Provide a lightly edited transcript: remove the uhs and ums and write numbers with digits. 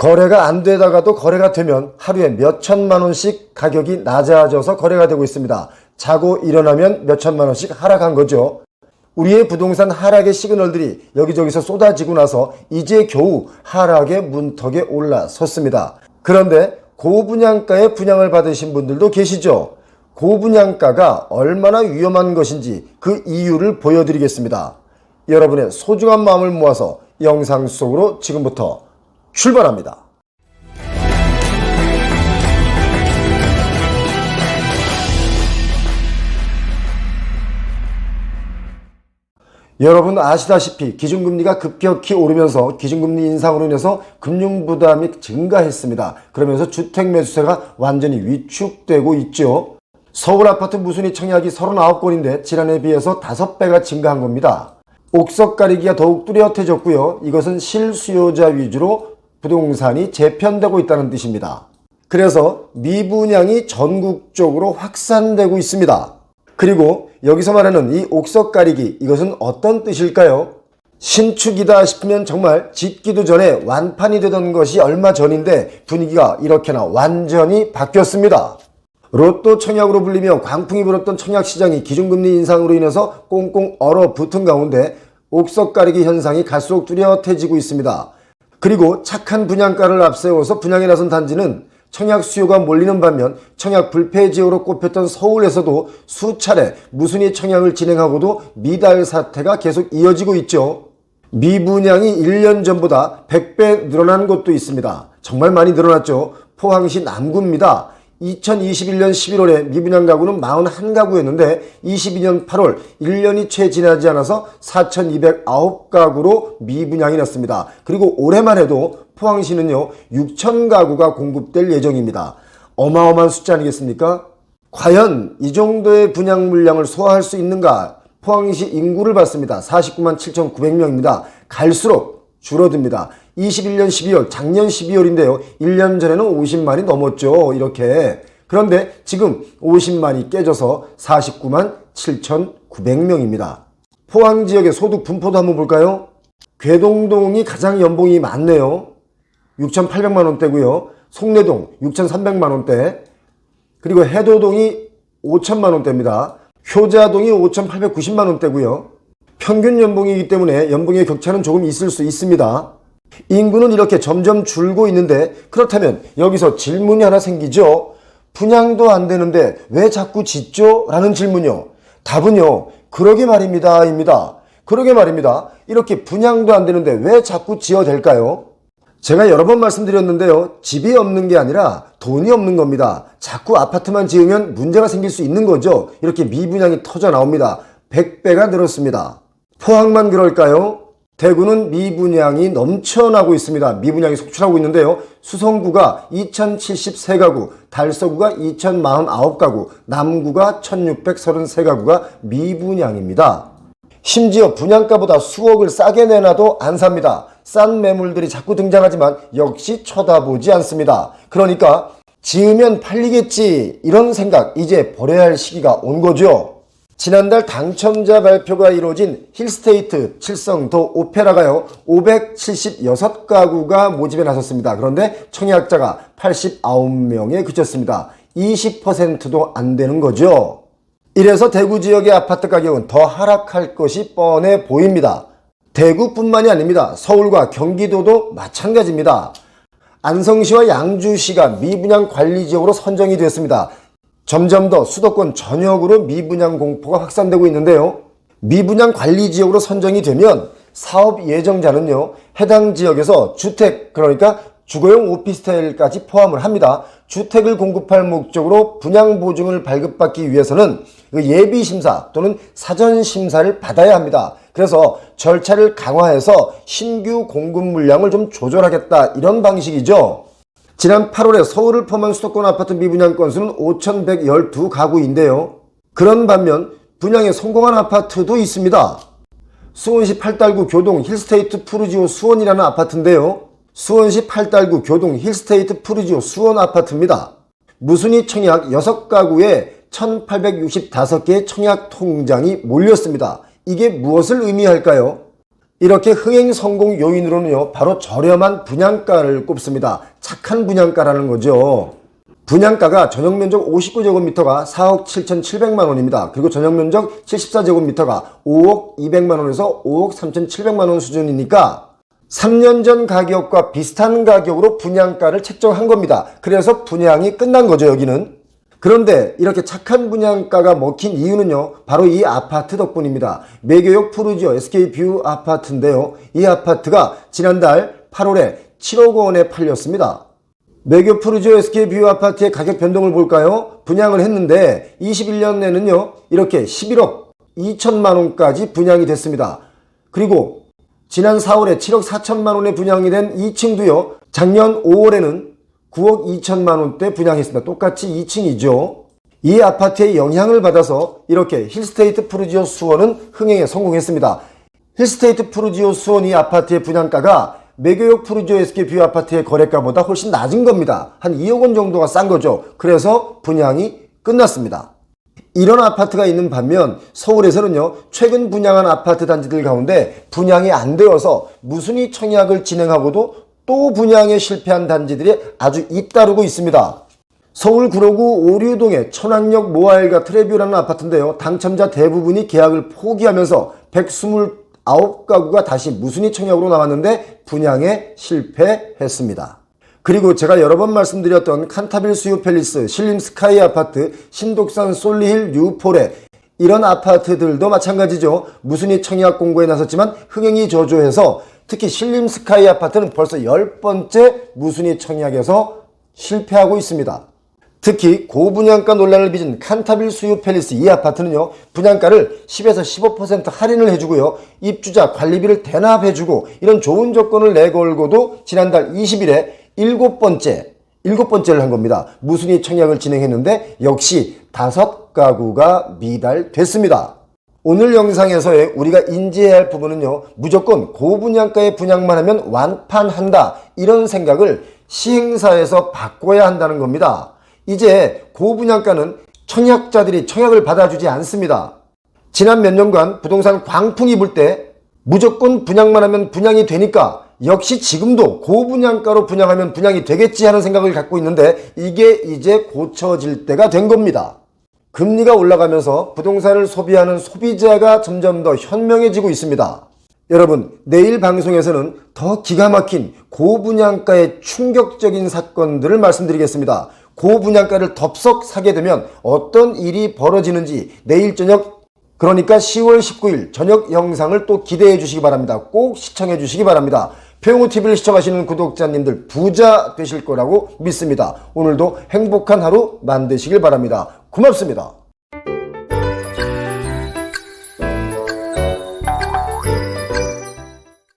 거래가 안 되다가도 거래가 되면 하루에 몇 천만 원씩 가격이 낮아져서 거래가 되고 있습니다. 자고 일어나면 몇 천만 원씩 하락한 거죠. 우리의 부동산 하락의 시그널들이 여기저기서 쏟아지고 나서 이제 겨우 하락의 문턱에 올라섰습니다. 그런데 고분양가에 분양을 받으신 분들도 계시죠? 고분양가가 얼마나 위험한 것인지 그 이유를 보여드리겠습니다. 여러분의 소중한 마음을 모아서 영상 속으로 지금부터 출발합니다. 여러분 아시다시피 기준금리가 급격히 오르면서 기준금리 인상으로 인해서 금융부담이 증가했습니다. 그러면서 주택 매수세가 완전히 위축되고 있죠. 서울 아파트 무순위 청약이 39건인데 지난해에 비해서 5배가 증가한 겁니다. 옥석 가리기가 더욱 뚜렷해졌고요. 이것은 실수요자 위주로 부동산이 재편되고 있다는 뜻입니다. 그래서 미분양이 전국적으로 확산되고 있습니다. 그리고 여기서 말하는 이 옥석 가리기, 이것은 어떤 뜻일까요? 신축이다 싶으면 정말 짓기도 전에 완판이 되던 것이 얼마 전인데 분위기가 이렇게나 완전히 바뀌었습니다. 로또 청약으로 불리며 광풍이 불었던 청약시장이 기준금리 인상으로 인해서 꽁꽁 얼어붙은 가운데 옥석 가리기 현상이 갈수록 뚜렷해지고 있습니다. 그리고 착한 분양가를 앞세워서 분양에 나선 단지는 청약 수요가 몰리는 반면 청약 불패 지역으로 꼽혔던 서울에서도 수차례 무순위 청약을 진행하고도 미달 사태가 계속 이어지고 있죠. 미분양이 1년 전보다 100배 늘어난 곳도 있습니다. 정말 많이 늘어났죠. 포항시 남구입니다. 2021년 11월에 미분양 가구는 41가구였는데 22년 8월 1년이 채 지나지 않아서 4,209가구로 미분양이 났습니다. 그리고 올해만 해도 포항시는요 6,000가구가 공급될 예정입니다. 어마어마한 숫자 아니겠습니까? 과연 이 정도의 분양 물량을 소화할 수 있는가? 포항시 인구를 봤습니다. 49만 7,900명입니다. 갈수록 줄어듭니다. 21년 12월, 작년 12월인데요. 1년 전에는 50만이 넘었죠. 이렇게. 그런데 지금 50만이 깨져서 49만 7,900명입니다. 포항 지역의 소득 분포도 한번 볼까요? 괴동동이 가장 연봉이 많네요. 6,800만 원대고요. 송내동 6,300만 원대. 그리고 해도동이 5,000만 원대입니다. 효자동이 5,890만 원대고요. 평균 연봉이기 때문에 연봉의 격차는 조금 있을 수 있습니다. 인구는 이렇게 점점 줄고 있는데 그렇다면 여기서 질문이 하나 생기죠. 분양도 안 되는데 왜 자꾸 짓죠? 라는 질문요. 답은요. 그러게 말입니다. 입니다. 그러게 말입니다. 이렇게 분양도 안 되는데 왜 자꾸 지어댈까요? 제가 여러 번 말씀드렸는데요. 집이 없는 게 아니라 돈이 없는 겁니다. 자꾸 아파트만 지으면 문제가 생길 수 있는 거죠. 이렇게 미분양이 터져 나옵니다. 100배가 늘었습니다. 포항만 그럴까요? 대구는 미분양이 넘쳐나고 있습니다. 미분양이 속출하고 있는데요. 수성구가 2,073가구, 달서구가 2,049가구, 남구가 1,633가구가 미분양입니다. 심지어 분양가보다 수억을 싸게 내놔도 안 삽니다. 싼 매물들이 자꾸 등장하지만 역시 쳐다보지 않습니다. 그러니까 지으면 팔리겠지 이런 생각 이제 버려야 할 시기가 온 거죠. 지난달 당첨자 발표가 이루어진 힐스테이트 칠성도 오페라가요 576가구가 모집에 나섰습니다. 그런데 청약자가 89명에 그쳤습니다. 20%도 안 되는 거죠. 이래서 대구 지역의 아파트 가격은 더 하락할 것이 뻔해 보입니다. 대구뿐만이 아닙니다. 서울과 경기도도 마찬가지입니다. 안성시와 양주시가 미분양 관리 지역으로 선정이 됐습니다. 점점 더 수도권 전역으로 미분양 공포가 확산되고 있는데요. 미분양 관리 지역으로 선정이 되면 사업 예정자는요. 해당 지역에서 주택, 그러니까 주거용 오피스텔까지 포함을 합니다. 주택을 공급할 목적으로 분양 보증을 발급받기 위해서는 예비심사 또는 사전심사를 받아야 합니다. 그래서 절차를 강화해서 신규 공급 물량을 좀 조절하겠다 이런 방식이죠. 지난 8월에 서울을 포함한 수도권 아파트 미분양 건수는 5,112가구인데요. 그런 반면 분양에 성공한 아파트도 있습니다. 수원시 팔달구 교동 힐스테이트 푸르지오 수원이라는 아파트인데요. 수원시 팔달구 교동 힐스테이트 푸르지오 수원 아파트입니다. 무순위 청약 6가구에 1,865개의 청약 통장이 몰렸습니다. 이게 무엇을 의미할까요? 이렇게 흥행 성공 요인으로는요, 바로 저렴한 분양가를 꼽습니다. 착한 분양가라는 거죠. 분양가가 전용면적 59제곱미터가 4억 7,700만 원입니다. 그리고 전용면적 74제곱미터가 5억 200만 원에서 5억 3,700만 원 수준이니까 3년 전 가격과 비슷한 가격으로 분양가를 책정한 겁니다. 그래서 분양이 끝난 거죠, 여기는. 그런데 이렇게 착한 분양가가 먹힌 이유는요, 바로 이 아파트 덕분입니다. 매교역 푸르지오 SK뷰 아파트인데요. 이 아파트가 지난달 8월에 7억 원에 팔렸습니다. 매교 푸르지오 SK뷰 아파트의 가격 변동을 볼까요? 분양을 했는데 21년에는요, 이렇게 11억 2천만 원까지 분양이 됐습니다. 그리고 지난 4월에 7억 4천만 원에 분양이 된 2층도요, 작년 5월에는 9억 2천만 원대 분양했습니다. 똑같이 2층이죠. 이 아파트의 영향을 받아서 이렇게 힐스테이트 푸르지오 수원은 흥행에 성공했습니다. 힐스테이트 푸르지오 수원 이 아파트의 분양가가 매교역 푸르지오 SK뷰 아파트의 거래가보다 훨씬 낮은 겁니다. 한 2억 원 정도가 싼 거죠. 그래서 분양이 끝났습니다. 이런 아파트가 있는 반면 서울에서는요, 최근 분양한 아파트 단지들 가운데 분양이 안 되어서 무순위 청약을 진행하고도 또 분양에 실패한 단지들이 아주 잇따르고 있습니다. 서울 구로구 오류동의 천왕역 모아일가 트레뷰라는 아파트인데요. 당첨자 대부분이 계약을 포기하면서 129가구가 다시 무순위 청약으로 나왔는데 분양에 실패했습니다. 그리고 제가 여러 번 말씀드렸던 칸타빌 수유 팰리스, 신림 스카이 아파트, 신독산 솔리힐 뉴포레, 이런 아파트들도 마찬가지죠. 무순위 청약 공고에 나섰지만 흥행이 저조해서 특히 신림 스카이 아파트는 벌써 10번째 무순위 청약에서 실패하고 있습니다. 특히 고분양가 논란을 빚은 칸타빌 수유 팰리스 이 아파트는요, 분양가를 10에서 15% 할인을 해주고요, 입주자 관리비를 대납해주고 이런 좋은 조건을 내걸고도 지난달 20일에 7번째를 한 겁니다. 무순위 청약을 진행했는데 역시 5가구가 미달됐습니다. 오늘 영상에서의 우리가 인지해야 할 부분은요, 무조건 고분양가의 분양만 하면 완판한다, 이런 생각을 시행사에서 바꿔야 한다는 겁니다. 이제 고분양가는 청약자들이 청약을 받아주지 않습니다. 지난 몇 년간 부동산 광풍이 불 때 무조건 분양만 하면 분양이 되니까 역시 지금도 고분양가로 분양하면 분양이 되겠지 하는 생각을 갖고 있는데 이게 이제 고쳐질 때가 된 겁니다. 금리가 올라가면서 부동산을 소비하는 소비자가 점점 더 현명해지고 있습니다. 여러분, 내일 방송에서는 더 기가 막힌 고분양가의 충격적인 사건들을 말씀드리겠습니다. 고분양가를 덥석 사게 되면 어떤 일이 벌어지는지 내일 저녁, 그러니까 10월 19일 저녁 영상을 또 기대해 주시기 바랍니다. 꼭 시청해 주시기 바랍니다. 표용호TV를 시청하시는 구독자님들 부자 되실 거라고 믿습니다. 오늘도 행복한 하루 만드시길 바랍니다. 고맙습니다.